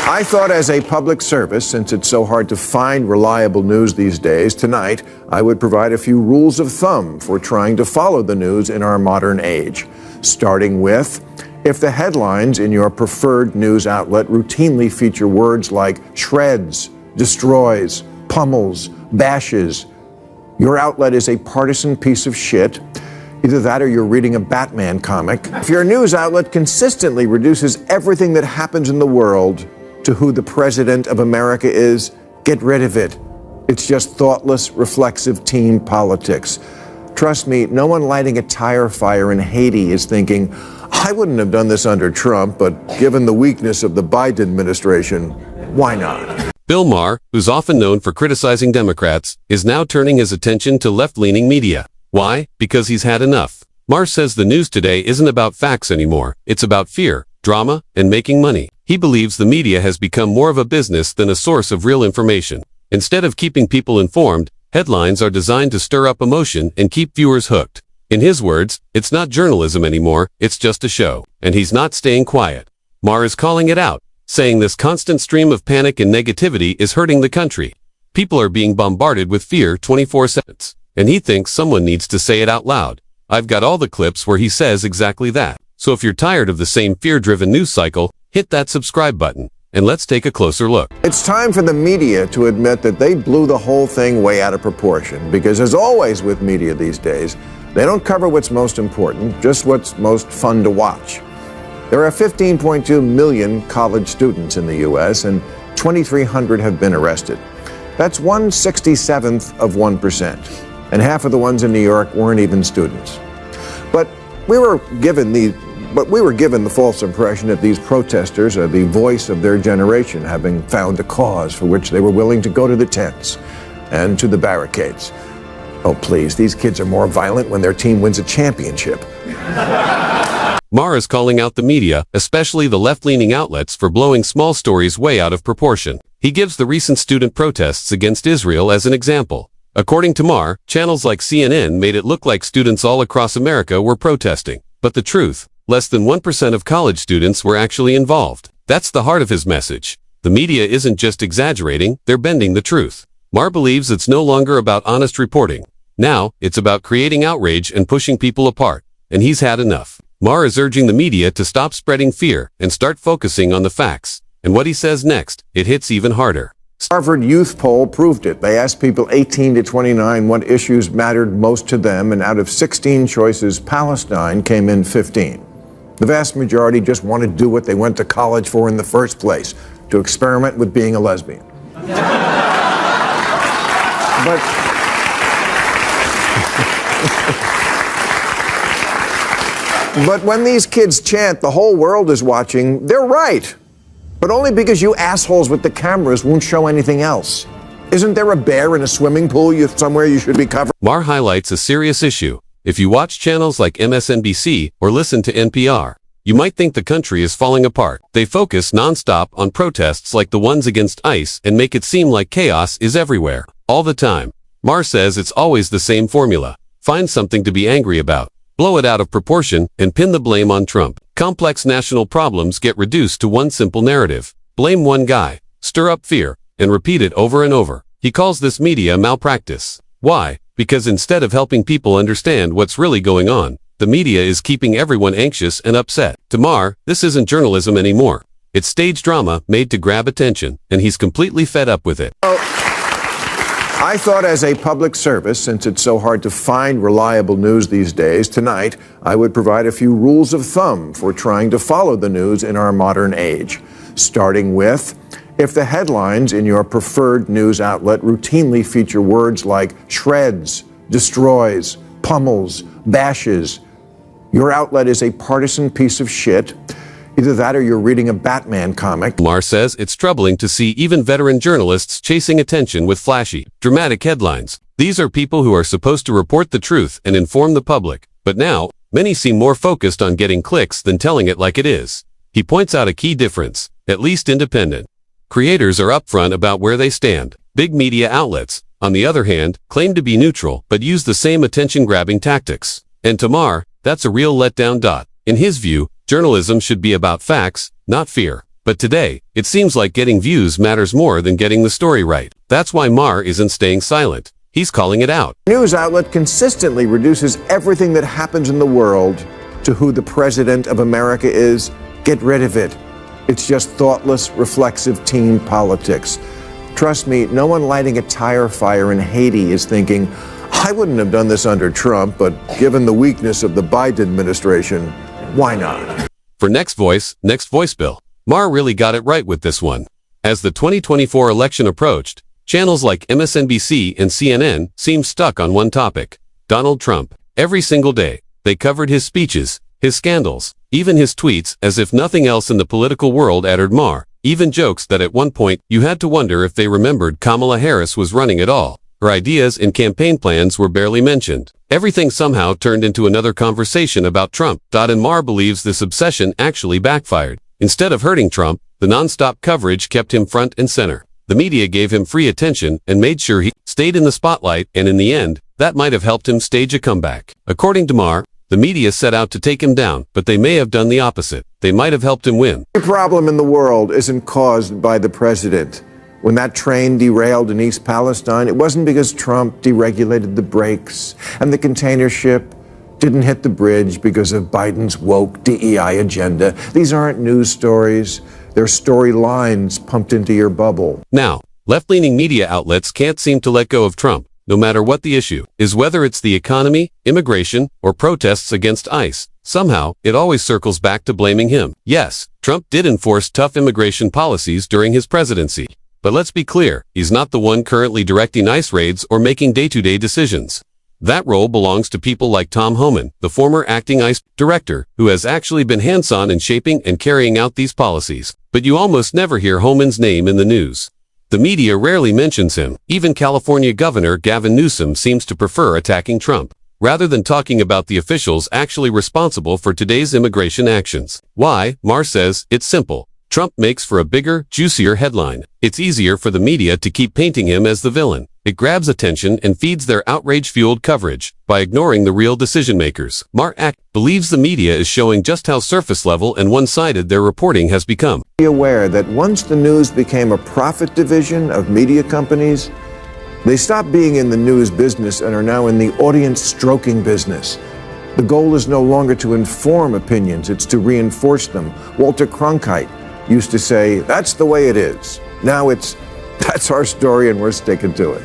I thought as a public service, since it's so hard to find reliable news these days, tonight I would provide a few rules of thumb for trying to follow the news in our modern age. Starting with, if the headlines in your preferred news outlet routinely feature words like shreds, destroys, pummels, bashes, your outlet is a partisan piece of shit. Either that or you're reading a Batman comic. If your news outlet consistently reduces everything that happens in the world to who the president of America is, get rid of it. It's just thoughtless, reflexive team politics. Trust me, no one lighting a tire fire in Haiti is thinking, I wouldn't have done this under Trump, but given the weakness of the Biden administration, why not? Bill Maher, who's often known for criticizing Democrats, is now turning his attention to left-leaning media. Why? Because he's had enough. Maher says the news today isn't about facts anymore. It's about fear, drama, and making money. He believes the media has become more of a business than a source of real information. Instead of keeping people informed, headlines are designed to stir up emotion and keep viewers hooked. In his words, it's not journalism anymore, it's just a show. And he's not staying quiet. Maher is calling it out, saying this constant stream of panic and negativity is hurting the country. People are being bombarded with fear 24/7. And he thinks someone needs to say it out loud. I've got all the clips where he says exactly that. So if you're tired of the same fear-driven news cycle, hit that subscribe button, and let's take a closer look. It's time for the media to admit that they blew the whole thing way out of proportion, because as always with media these days, they don't cover what's most important, just what's most fun to watch. There are 15.2 million college students in the U.S., and 2,300 have been arrested. That's 1/67th of 1%. And half of the ones in New York weren't even students. But we were given the false impression that these protesters are the voice of their generation, having found a cause for which they were willing to go to the tents and to the barricades. Oh, please, these kids are more violent when their team wins a championship. Maher is calling out the media, especially the left-leaning outlets, for blowing small stories way out of proportion. He gives the recent student protests against Israel as an example. According to Maher, channels like CNN made it look like students all across America were protesting. But the truth, less than 1% of college students were actually involved. That's the heart of his message. The media isn't just exaggerating, they're bending the truth. Maher believes it's no longer about honest reporting. Now, it's about creating outrage and pushing people apart. And he's had enough. Maher is urging the media to stop spreading fear and start focusing on the facts. And what he says next, it hits even harder. Harvard Youth Poll proved it. They asked people 18 to 29 what issues mattered most to them, and out of 16 choices, Palestine came in 15. The vast majority just want to do what they went to college for in the first place, to experiment with being a lesbian. But when these kids chant, the whole world is watching, they're right. But only because you assholes with the cameras won't show anything else. Isn't there a bear in a swimming pool somewhere you should be covering? Maher highlights a serious issue. If you watch channels like MSNBC or listen to NPR, you might think the country is falling apart. They focus nonstop on protests like the ones against ICE and make it seem like chaos is everywhere, all the time. Maher says it's always the same formula. Find something to be angry about, blow it out of proportion, and pin the blame on Trump. Complex national problems get reduced to one simple narrative. Blame one guy, stir up fear, and repeat it over and over. He calls this media malpractice. Why? Because instead of helping people understand what's really going on, the media is keeping everyone anxious and upset. To Maher, this isn't journalism anymore. It's stage drama made to grab attention, and he's completely fed up with it. I thought as a public service, since it's so hard to find reliable news these days, tonight I would provide a few rules of thumb for trying to follow the news in our modern age. Starting with, if the headlines in your preferred news outlet routinely feature words like shreds, destroys, pummels, bashes, your outlet is a partisan piece of shit. Either that or you're reading a Batman comic. Maher says it's troubling to see even veteran journalists chasing attention with flashy, dramatic headlines. These are people who are supposed to report the truth and inform the public. But now, many seem more focused on getting clicks than telling it like it is. He points out a key difference, at least independent creators are upfront about where they stand. Big media outlets, on the other hand, claim to be neutral but use the same attention-grabbing tactics. And to Maher, that's a real letdown. In his view, journalism should be about facts, not fear. But today, it seems like getting views matters more than getting the story right. That's why Maher isn't staying silent. He's calling it out. News outlet consistently reduces everything that happens in the world to who the president of America is. Get rid of it. It's just thoughtless, reflexive team politics. Trust me, no one lighting a tire fire in Haiti is thinking, I wouldn't have done this under Trump, but given the weakness of the Biden administration, why not? For next voice bill. Maher really got it right with this one. As the 2024 election approached, channels like MSNBC and CNN seemed stuck on one topic: Donald Trump. Every single day, they covered his speeches, his scandals, even his tweets, as if nothing else in the political world added Maher. Even jokes that at one point you had to wonder if they remembered Kamala Harris was running at all. Her ideas and campaign plans were barely mentioned. Everything somehow turned into another conversation about Trump. And Maher believes this obsession actually backfired. Instead of hurting Trump, the non-stop coverage kept him front and center. The media gave him free attention and made sure he stayed in the spotlight, and in the end, that might have helped him stage a comeback. According to Maher, the media set out to take him down, but they may have done the opposite. They might have helped him win. The problem in the world isn't caused by the president. When that train derailed in East Palestine, it wasn't because Trump deregulated the brakes, and the container ship didn't hit the bridge because of Biden's woke DEI agenda. These aren't news stories. They're storylines pumped into your bubble. Now, left-leaning media outlets can't seem to let go of Trump, no matter what the issue is, whether it's the economy, immigration, or protests against ICE. Somehow, it always circles back to blaming him. Yes, Trump did enforce tough immigration policies during his presidency. But let's be clear, he's not the one currently directing ICE raids or making day-to-day decisions. That role belongs to people like Tom Homan, the former acting ICE director, who has actually been hands-on in shaping and carrying out these policies. But you almost never hear Homan's name in the news. The media rarely mentions him. Even California Governor Gavin Newsom seems to prefer attacking Trump, rather than talking about the officials actually responsible for today's immigration actions. Why? Maher says, it's simple. Trump makes for a bigger, juicier headline. It's easier for the media to keep painting him as the villain. It grabs attention and feeds their outrage-fueled coverage by ignoring the real decision-makers. Maher believes the media is showing just how surface-level and one-sided their reporting has become. Be aware that once the news became a profit division of media companies, they stopped being in the news business and are now in the audience-stroking business. The goal is no longer to inform opinions, it's to reinforce them. Walter Cronkite used to say, that's the way it is. Now that's our story and we're sticking to it.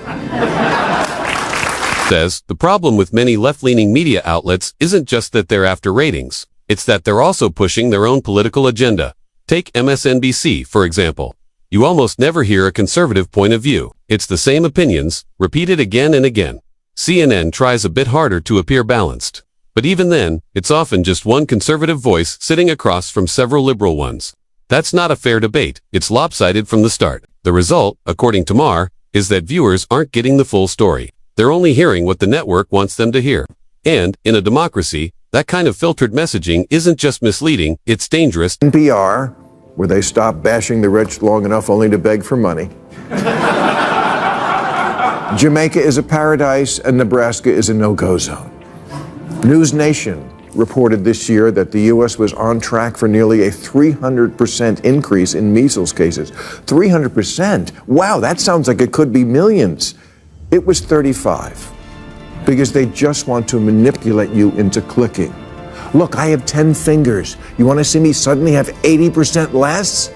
Says, the problem with many left-leaning media outlets isn't just that they're after ratings. It's that they're also pushing their own political agenda. Take MSNBC, for example. You almost never hear a conservative point of view. It's the same opinions, repeated again and again. CNN tries a bit harder to appear balanced. But even then, it's often just one conservative voice sitting across from several liberal ones. That's not a fair debate. It's lopsided from the start. The result, according to Maher, is that viewers aren't getting the full story. They're only hearing what the network wants them to hear. And, in a democracy, that kind of filtered messaging isn't just misleading, it's dangerous. NPR, where they stop bashing the rich long enough only to beg for money. Jamaica is a paradise and Nebraska is a no-go zone. News Nation reported this year that the U.S. was on track for nearly a 300% increase in measles cases. 300%? Wow, that sounds like it could be millions. It was 35, because they just want to manipulate you into clicking. Look, I have 10 fingers. You want to see me suddenly have 80% less?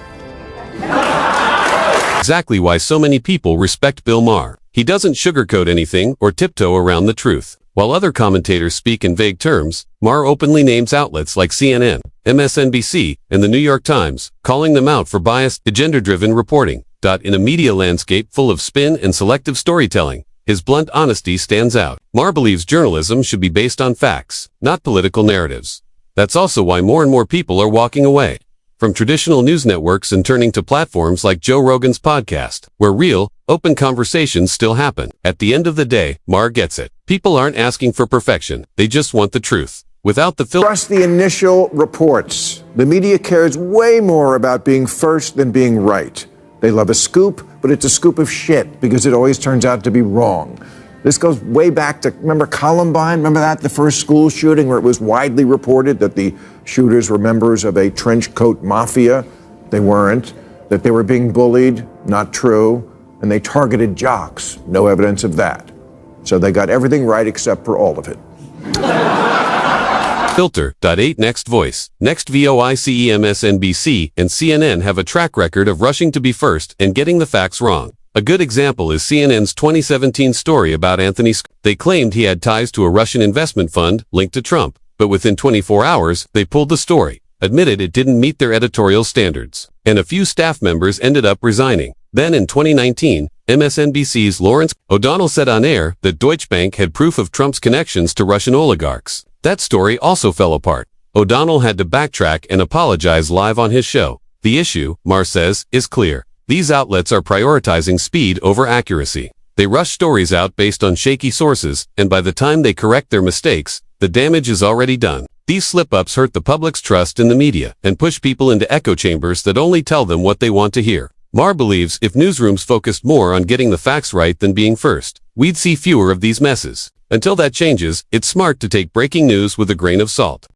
Exactly why so many people respect Bill Maher. He doesn't sugarcoat anything or tiptoe around the truth. While other commentators speak in vague terms, Maher openly names outlets like CNN, MSNBC, and the New York Times, calling them out for biased, agenda-driven reporting. In a media landscape full of spin and selective storytelling, his blunt honesty stands out. Maher believes journalism should be based on facts, not political narratives. That's also why more and more people are walking away from traditional news networks and turning to platforms like Joe Rogan's podcast, where real, open conversations still happen. At the end of the day, Maher gets it. People aren't asking for perfection. They just want the truth. Without the Trust the initial reports. The media cares way more about being first than being right. They love a scoop, but it's a scoop of shit because it always turns out to be wrong. This goes way back to, remember Columbine? Remember that, the first school shooting where it was widely reported that the shooters were members of a trench coat mafia? They weren't, that they were being bullied, not true, and they targeted jocks, no evidence of that. So they got everything right except for all of it. Filter. 8 Next Voice. Next Voice MSNBC and CNN have a track record of rushing to be first and getting the facts wrong. A good example is CNN's 2017 story about Anthony Sc. They claimed he had ties to a Russian investment fund linked to Trump, but within 24 hours, they pulled the story, admitted it didn't meet their editorial standards, and a few staff members ended up resigning. Then in 2019, MSNBC's Lawrence O'Donnell said on air that Deutsche Bank had proof of Trump's connections to Russian oligarchs. That story also fell apart. O'Donnell had to backtrack and apologize live on his show. The issue, Maher says, is clear. These outlets are prioritizing speed over accuracy. They rush stories out based on shaky sources, and by the time they correct their mistakes, the damage is already done. These slip-ups hurt the public's trust in the media and push people into echo chambers that only tell them what they want to hear. Maher believes if newsrooms focused more on getting the facts right than being first, we'd see fewer of these messes. Until that changes, it's smart to take breaking news with a grain of salt.